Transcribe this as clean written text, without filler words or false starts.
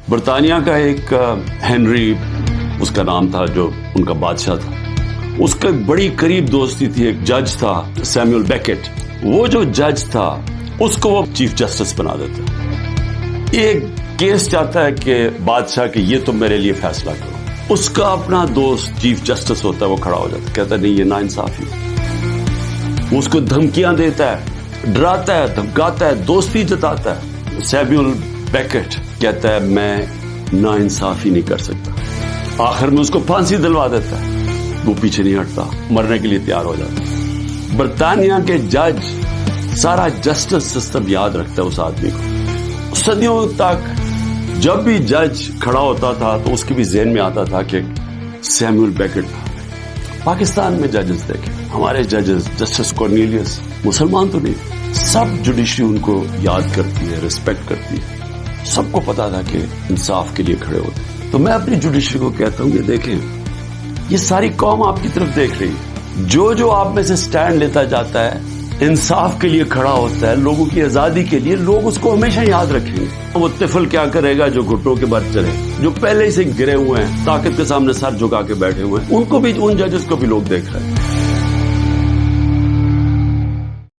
برطانیہ کا ایک ہنری اس کا نام تھا جو ان کا بادشاہ تھا، اس کا بڑی قریب دوستی تھی، ایک جج تھا سیموئل بیکٹ، وہ جو جج تھا اس کو وہ چیف جسٹس بنا دیتا۔ ایک کیس چاہتا ہے کہ بادشاہ کہ یہ تم میرے لیے فیصلہ کرو، اس کا اپنا دوست چیف جسٹس ہوتا ہے، وہ کھڑا ہو جاتا ہے، کہتا ہے نہیں یہ ناانصافی، وہ اس کو دھمکیاں دیتا ہے، ڈراتا ہے، دھمکاتا ہے، دوستی جتاتا ہے۔ سیموئل بیکٹ کہتا ہے میں ناانصافی نہیں کر سکتا، آخر میں اس کو پھانسی دلوا دیتا ہے، وہ پیچھے نہیں ہٹتا، مرنے کے لیے تیار ہو جاتا ہے۔ برطانیہ کے جج سارا جسٹس سسٹم یاد رکھتا ہے اس آدمی کو، صدیوں تک جب بھی جج کھڑا ہوتا تھا تو اس کے بھی ذہن میں آتا تھا کہ سیموئل بیکٹ تھا۔ پاکستان میں ججز دیکھیں، ہمارے ججز جسٹس کورنیلیس مسلمان تو نہیں، سب جوڈیشری ان کو یاد کرتی ہے، ریسپیکٹ کرتی ہے، سب کو پتا تھا کہ انصاف کے لیے کھڑے ہوتے۔ تو میں اپنی جوڈیشری کو کہتا ہوں کہ دیکھیں یہ ساری قوم آپ کی طرف دیکھ رہی ہے، جو آپ میں سے سٹینڈ لیتا جاتا ہے، انصاف کے لیے کھڑا ہوتا ہے، لوگوں کی آزادی کے لیے، لوگ اس کو ہمیشہ یاد رکھیں گے۔ وہ طفل کیا کرے گا جو گھٹنوں کے بل چلے، جو پہلے ہی سے گرے ہوئے ہیں، طاقت کے سامنے سر جھکا کے بیٹھے ہوئے ہیں، ان کو بھی، ان ججز کو بھی لوگ دیکھ رہے ہیں۔